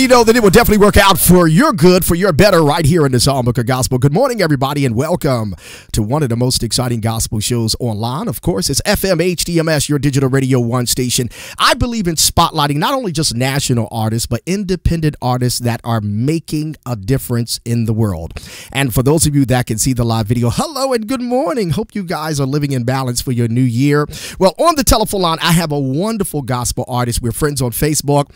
already know that it will definitely work out for your good, for your better, right here in the Psalm Book of Gospel. Good morning, everybody, and welcome to one of the most exciting gospel shows online. Of course, it's FM HDMS, your digital Radio 1 station. I believe in spotlighting not only just national artists, but independent artists that are making a difference in the world. And for those of you that can see the live video, hello and good morning. Hope you guys are living in balance for your new year. Well, on the telephone line, I have a wonderful gospel artist. We're friends on Facebook.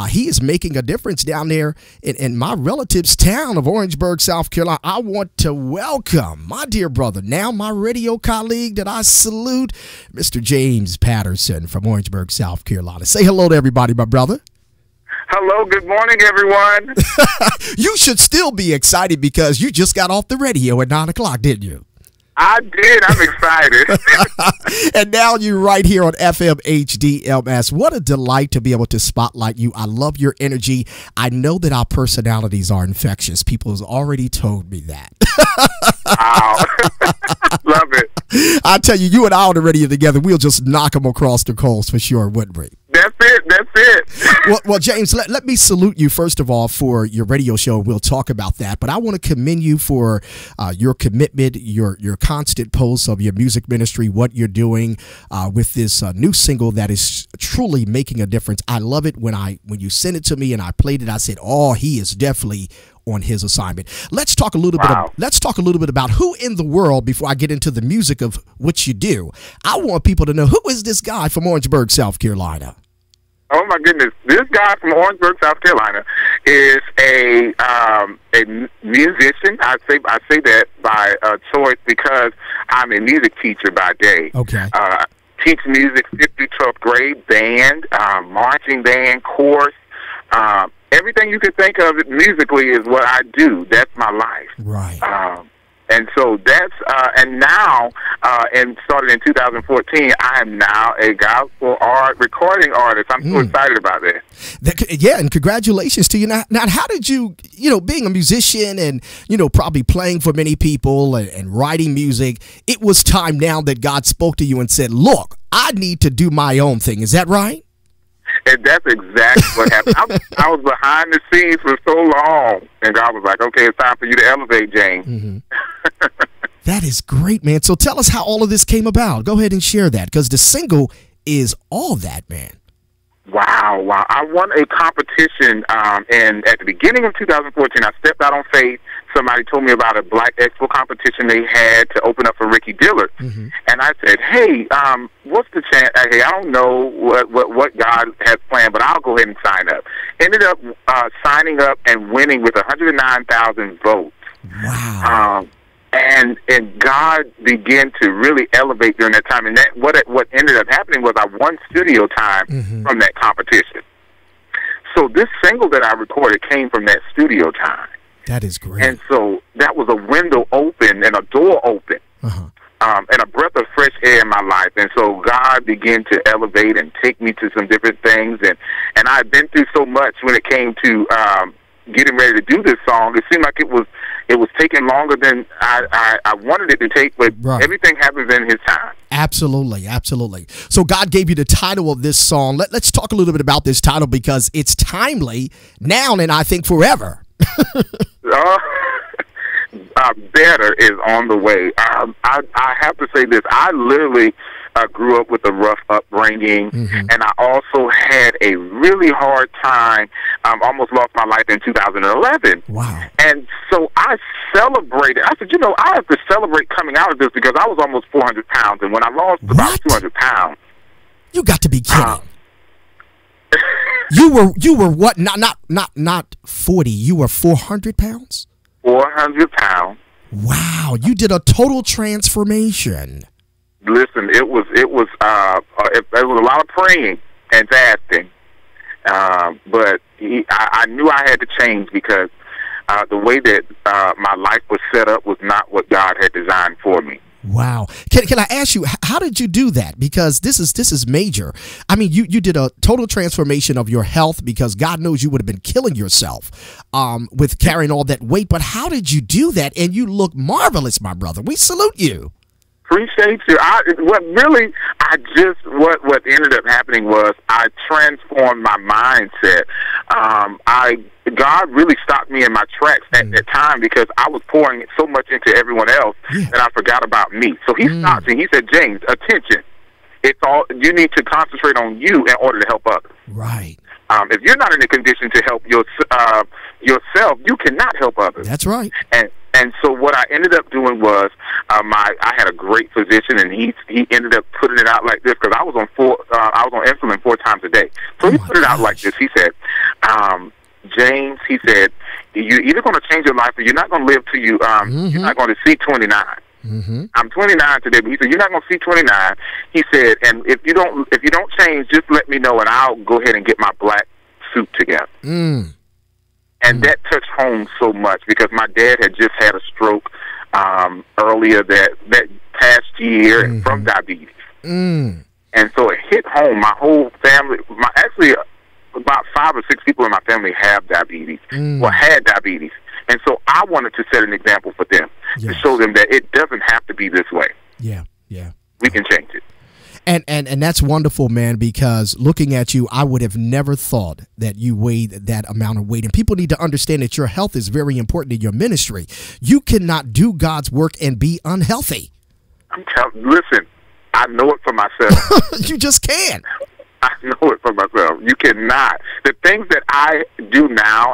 He is making a difference down there in my relative's town of Orangeburg, South Carolina. I want to welcome my dear brother, now my radio colleague that I salute, Mr. James Patterson from Orangeburg, South Carolina. Say hello to everybody, my brother. Hello, good morning, everyone. You should still be excited because you just got off the radio at 9 o'clock, didn't you? I did. I'm excited. And now you're right here on FM HDMS. What a delight to be able to spotlight you. I love your energy. I know that our personalities are infectious. People have already told me that. Wow. Love it. I tell you, you and I on the radio together, we'll just knock them across the coals for sure, wouldn't we? That's it. That's it. Well, James, let me salute you, first of all, for your radio show. We'll talk about that. But I want to commend you for your commitment, your constant posts of your music ministry, what you're doing with this new single that is truly making a difference. I love it. When you sent it to me and I played it, I said, oh, he is definitely on his assignment. Let's talk a little bit about who in the world, before I get into the music of what you do. I want people to know, who is this guy from Orangeburg, South Carolina? Oh my goodness! This guy from Orangeburg, South Carolina, is a musician. I say that by choice because I'm a music teacher by day. Okay. Teach music 5th through 12th grade, band, marching band, chorus. Everything you could think of musically is what I do. That's my life. Right. And so that's, and now, and started in 2014, I am now a gospel recording artist. I'm so excited about that. Yeah, and congratulations to you. Now, how did you, being a musician and, probably playing for many people and writing music, it was time now that God spoke to you and said, look, I need to do my own thing. Is that right? And that's exactly what happened. I was behind the scenes for so long, and God was like, okay, it's time for you to elevate, James. Mm-hmm. That is great, man. So tell us how all of this came about. Go ahead and share that, because the single is all that, man. Wow. I won a competition, and at the beginning of 2014, I stepped out on faith. Somebody told me about a Black Expo competition they had to open up for Ricky Dillard. Mm-hmm. And I said, hey, what's the chance? Hey, I don't know what God has planned, but I'll go ahead and sign up. Ended up signing up and winning with 109,000 votes. Wow. And God began to really elevate during that time. And what ended up happening was I won studio time from that competition. So this single that I recorded came from that studio time. That is great. And so that was a window open and a door open, and a breath of fresh air in my life. And so God began to elevate and take me to some different things. And I've been through so much when it came to getting ready to do this song. It seemed like it was taking longer than I wanted it to take, but everything happens in His time. Absolutely, absolutely. So God gave you the title of this song. Let's talk a little bit about this title, because it's timely now and I think forever. Better is on the way. I have to say this. I literally grew up with a rough upbringing, and I also had a really hard time. Almost lost my life in 2011. Wow. And so I celebrated. I said, I have to celebrate coming out of this, because I was almost 400 pounds, and when I lost about 200 pounds. You got to be kidding. You were what? Not 40. You were 400 pounds? 400 pounds. Wow. You did a total transformation. Listen, it was a lot of praying and fasting. But I knew I had to change, because the way that my life was set up was not what God had designed for me. Wow. Can I ask you, how did you do that? Because this is major. I mean, you did a total transformation of your health, because God knows you would have been killing yourself with carrying all that weight. But how did you do that? And you look marvelous, my brother. We salute you. Appreciate you. What really I what ended up happening was I transformed my mindset. God really stopped me in my tracks at that time because I was pouring so much into everyone else that I forgot about me. So he stopped me. He said, James, attention. It's all you need to concentrate on you in order to help others. Right. If you're not in a condition to help yourself, you cannot help others. That's right. And so what I ended up doing was I had a great physician, and he ended up putting it out like this because I was on insulin 4 times a day. So he put it out like this. He said, James, he said, you're either going to change your life or you're not going to live till you're not going to see 29. I'm 29 today, but he said, you're not going to see 29. He said, and if you don't change, just let me know, and I'll go ahead and get my black suit together. And that touched home so much because my dad had just had a stroke earlier that past year from diabetes. And so it hit home. My whole family, actually about 5 or 6 people in my family have diabetes, or had diabetes. And so I wanted to set an example for them to show them that it doesn't have to be this way. Yeah. We can change it. And that's wonderful, man, because looking at you, I would have never thought that you weighed that amount of weight. And people need to understand that your health is very important in your ministry. You cannot do God's work and be unhealthy. Listen, I know it for myself. You just can't. I know it for myself. You cannot. The things that I do now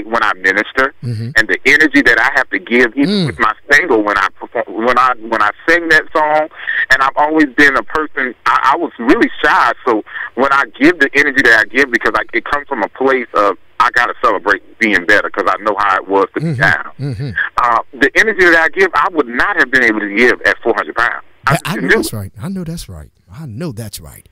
when I minister, and the energy that I have to give, even with my single when I perform, when I sing that song, and I've always been a person. I was really shy, so when I give the energy that I give, because it comes from a place of I got to celebrate being better because I know how it was to be down. The energy that I give, I would not have been able to give at 400 pounds. I know that's right. I know that's right. I know that's right.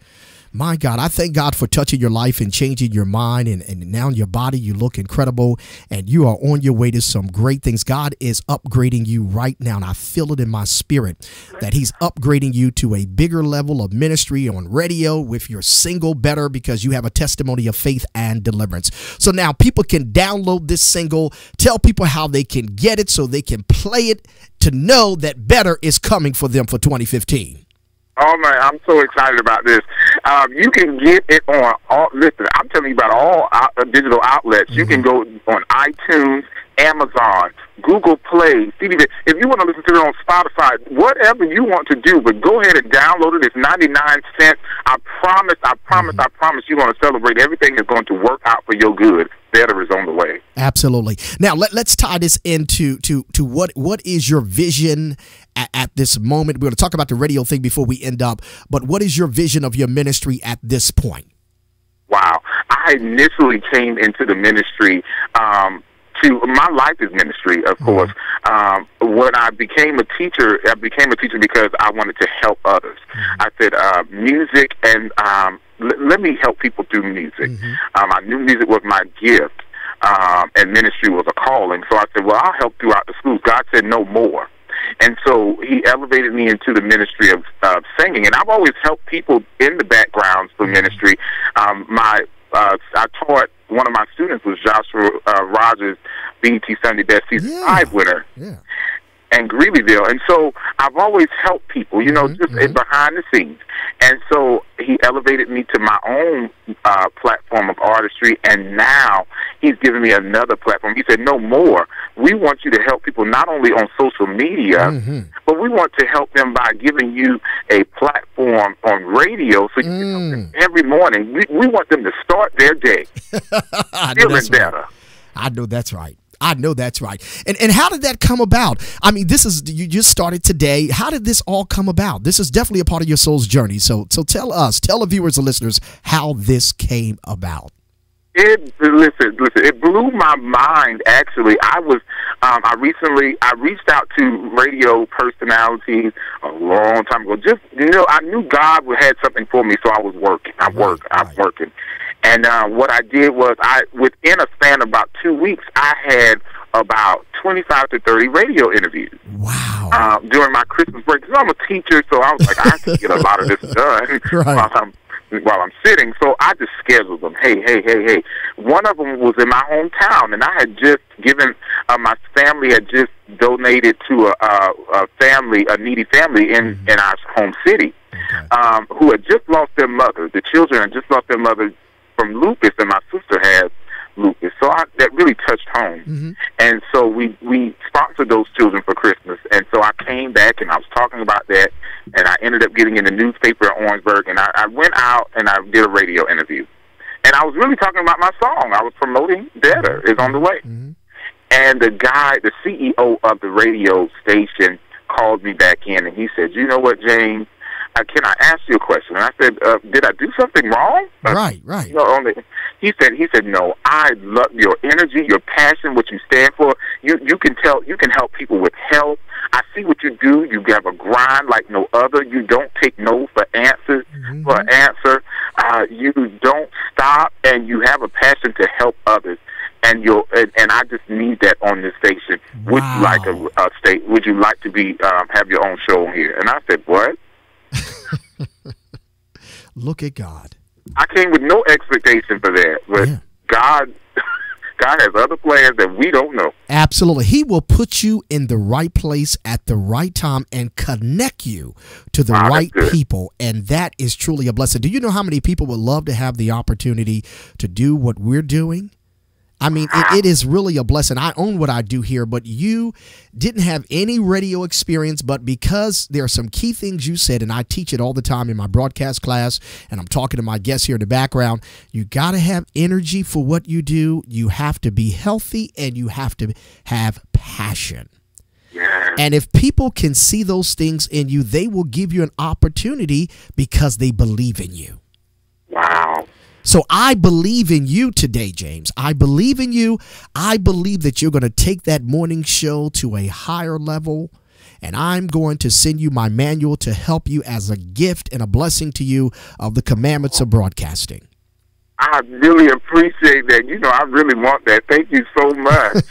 My God, I thank God for touching your life and changing your mind, and now in your body, you look incredible, and you are on your way to some great things. God is upgrading you right now, and I feel it in my spirit that he's upgrading you to a bigger level of ministry on radio with your single Better, because you have a testimony of faith and deliverance. So now people can download this single, tell people how they can get it so they can play it to know that Better is coming for them for 2015. Oh, man, I'm so excited about this. You can get it on listen, I'm telling you about all digital outlets. You can go on iTunes, Amazon, Google Play, CDV. If you want to listen to it on Spotify, whatever you want to do, but go ahead and download it. It's 99 cents. I promise you're going to celebrate. Everything is going to work out for your good. Better is on the way. Absolutely. Now, let's tie this into what is your vision at this moment? We're going to talk about the radio thing before we end up, but what is your vision of your ministry at this point? Wow. I initially came into the ministry my life is ministry, of course. When I became a teacher, because I wanted to help others. I said, music and let me help people through music. I knew music was my gift, and ministry was a calling. So I said, well, I'll help throughout the schools. God said no more. And so he elevated me into the ministry of singing. And I've always helped people in the backgrounds for ministry. I taught, one of my students was Joshua Rogers, BET Sunday Best Season 5 winner. And Greeleyville. And so I've always helped people, just behind the scenes. And so he elevated me to my own platform of artistry, and now he's giving me another platform. He said, no more. We want you to help people not only on social media, but we want to help them by giving you a platform on radio so you can help them every morning. We want them to start their day feeling better. I know that's right. I know that's right. And how did that come about? I mean, you just started today. How did this all come about? This is definitely a part of your soul's journey. So tell the viewers and listeners how this came about. Listen, it blew my mind, actually. I reached out to radio personalities a long time ago. I knew God had something for me, so I was working. I'm working. And what I did was, within a span of about 2 weeks, I had about 25 to 30 radio interviews. Wow. During my Christmas break. So I'm a teacher, so I was like, I can get a lot of this done while I'm sitting. So I just scheduled them. Hey. One of them was in my hometown, and I had just given, my family had just donated to a needy family in our home city. who had just lost their mother. The children had just lost their mother from lupus, and my sister has lupus. So that really touched home. Mm-hmm. And so we sponsored those children for Christmas. And so I came back, and I was talking about that, and I ended up getting in the newspaper in Orangeburg, and I went out, and I did a radio interview. And I was really talking about my song. I was promoting Better Is on the Way. Mm-hmm. And the guy, the CEO of the radio station, called me back in, and he said, "You know what, James? Can I ask you a question?" And I said, "Did I do something wrong?" Right. He said, "No. I love your energy, your passion, what you stand for. You can help people with health. I see what you do. You have a grind like no other. You don't take no for answers for an answer. You don't stop, and you have a passion to help others. And I just need that on this station. Wow. Would you like a state? Would you like to be have your own show on here?" And I said, "What?" Look at God. I came with no expectation for that, but Yeah. God has other plans that we don't know. Absolutely. He will put you in the right place at the right time and connect you to the right people. And that is truly a blessing. Do you know how many people would love to have the opportunity to do what we're doing? I mean, it is really a blessing. I own what I do here, but you didn't have any radio experience, but because there are some key things you said, and I teach it all the time in my broadcast class, and I'm talking to my guests here in the background, you got to have energy for what you do. You have to be healthy, and you have to have passion. Yeah. And if people can see those things in you, they will give you an opportunity because they believe in you. Wow. So I believe in you today, James. I believe in you. I believe that you're going to take that morning show to a higher level. And I'm going to send you my manual to help you as a gift and a blessing to you of the commandments of broadcasting. I really appreciate that. You know, I really want that. Thank you so much.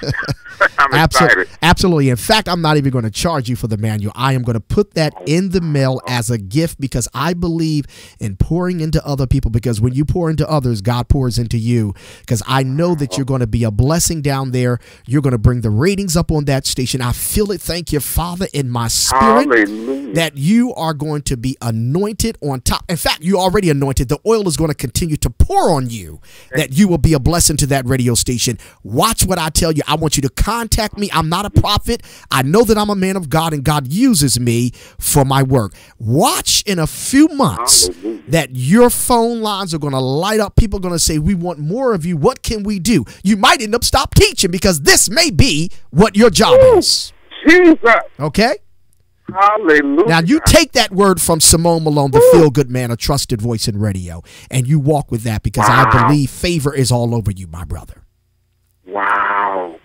I'm excited. Absolutely. In fact, I'm not even going to charge you for the manual. I am going to put that in the mail as a gift because I believe in pouring into other people, because when you pour into others, God pours into you, because I know that you're going to be a blessing down there. You're going to bring the ratings up on that station. I feel it. Thank you, Father, in my spirit. Hallelujah. That you are going to be anointed on top. In fact, you're already anointed. The oil is going to continue to pour on you, that you will be a blessing to that radio station. Watch what I tell you. I want you to contact me. I'm not a prophet. I know that I'm a man of God, and God uses me for my work. Watch in a few months that your phone lines are going to light up. People are going to say, "We want more of you. What can we do?" You might end up stop teaching because this may be what your job is. Jesus. Okay? Hallelujah. Now, you take that word from Simone Malone, the feel-good man, a trusted voice in radio, and you walk with that because I believe favor is all over you, my brother. Wow.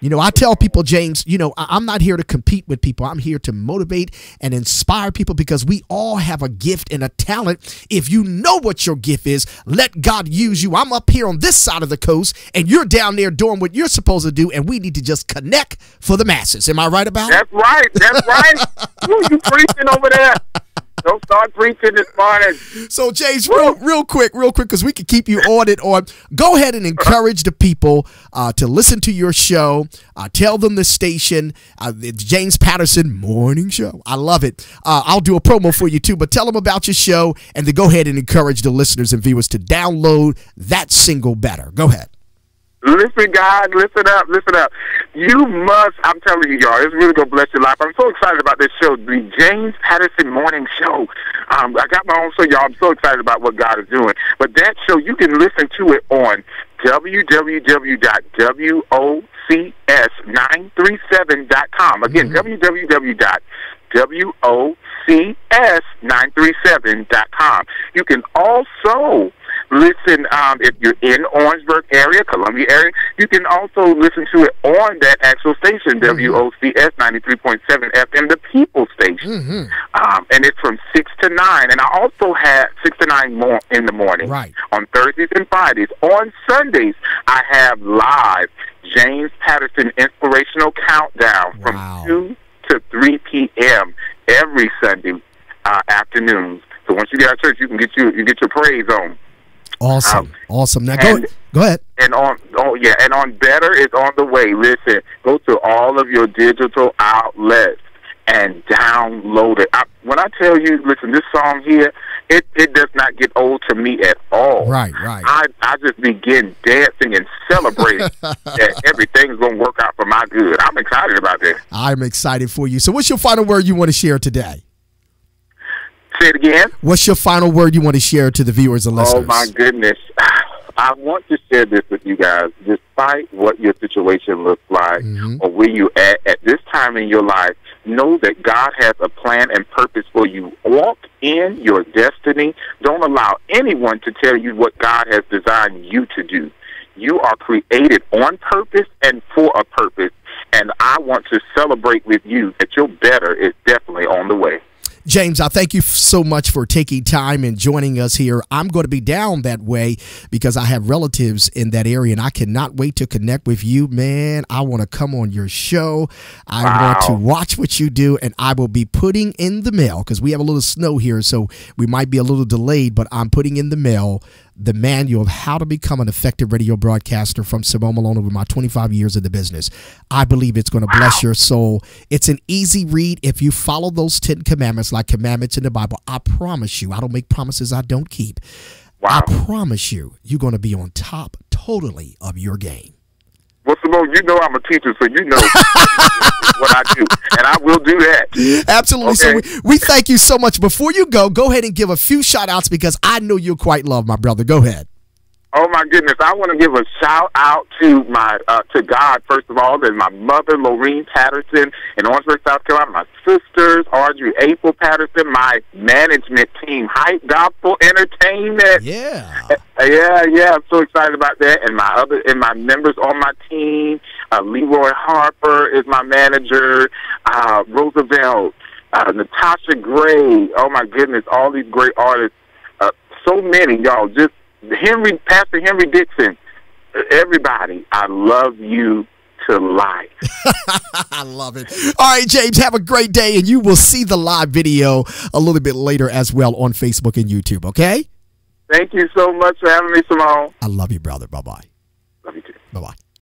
You know, I tell people, James, you know, I'm not here to compete with people. I'm here to motivate and inspire people because we all have a gift and a talent. If you know what your gift is, let God use you. I'm up here on this side of the coast, and you're down there doing what you're supposed to do, and we need to just connect for the masses. Am I right about it? That's right. That's right. Who you preaching over there? Don't start preaching this morning. So, James, real quick, because we can keep you on it. Go ahead and encourage the people to listen to your show. Tell them the station, the James Patterson Morning Show. I love it. I'll do a promo for you, too, but tell them about your show, and then go ahead and encourage the listeners and viewers to download that single Better. Go ahead. Listen, guys, listen up. You must, I'm telling you, y'all, it's really going to bless your life. I'm so excited about this show, the James Patterson Morning Show. I got my own show, y'all. I'm so excited about what God is doing. But that show, you can listen to it on www.wocs937.com. Again, www.wocs937.com. You can also listen, if you're in Orangeburg area, Columbia area, you can also listen to it on that actual station, WOCS 93.7 FM, the People Station. And it's from 6 to 9. And I also have 6 to 9 more in the morning. Right. On Thursdays and Fridays. On Sundays, I have live James Patterson Inspirational Countdown from 2 to 3 p.m. every Sunday afternoons. So once you get out of church, you get your praise on. Awesome. Now go ahead. And on Better is on the way. Listen, go to all of your digital outlets and download it. when I tell you, listen, this song here, it does not get old to me at all. Right. I just begin dancing and celebrating that everything's going to work out for my good. I'm excited about this. I'm excited for you. So what's your final word you want to share today? Say it again. What's your final word you want to share to the viewers and listeners? Oh, my goodness. I want to share this with you guys. Despite what your situation looks like or where you're at this time in your life, know that God has a plan and purpose for you. Walk in your destiny. Don't allow anyone to tell you what God has designed you to do. You are created on purpose and for a purpose, and I want to celebrate with you that your better is definitely on the way. James, I thank you so much for taking time and joining us here. I'm going to be down that way because I have relatives in that area, and I cannot wait to connect with you, man. I want to come on your show. I want to watch what you do, and I will be putting in the mail because we have a little snow here, so we might be a little delayed, but I'm putting in the mail the manual of how to become an effective radio broadcaster from Simone Malone over my 25 years in the business. I believe it's going to bless your soul. It's an easy read. If you follow those 10 commandments, like commandments in the Bible, I promise you, I don't make promises I don't keep. I promise you, you're going to be on top totally of your game. Well, Simone, you know I'm a teacher, so you know what I do, and I will do that. Absolutely. Okay. So we thank you so much. Before you go ahead and give a few shout-outs because I know you'll quite love my brother. Go ahead. Oh, my goodness. I want to give a shout-out to my to God, first of all. There's my mother, Lorene Patterson, in Orangeburg, South Carolina. My sisters, Audrey April Patterson. My management team, Hype Gospel Entertainment. Yeah. Yeah. I'm so excited about that. And my members on my team, Leroy Harper is my manager. Roosevelt, Natasha Gray. Oh, my goodness. All these great artists. So many, y'all. Just Pastor Henry Dixon, everybody, I love you to life. I love it. All right, James, have a great day, and you will see the live video a little bit later as well on Facebook and YouTube, okay? Thank you so much for having me, Simone. I love you, brother. Bye-bye. Love you too. Bye-bye.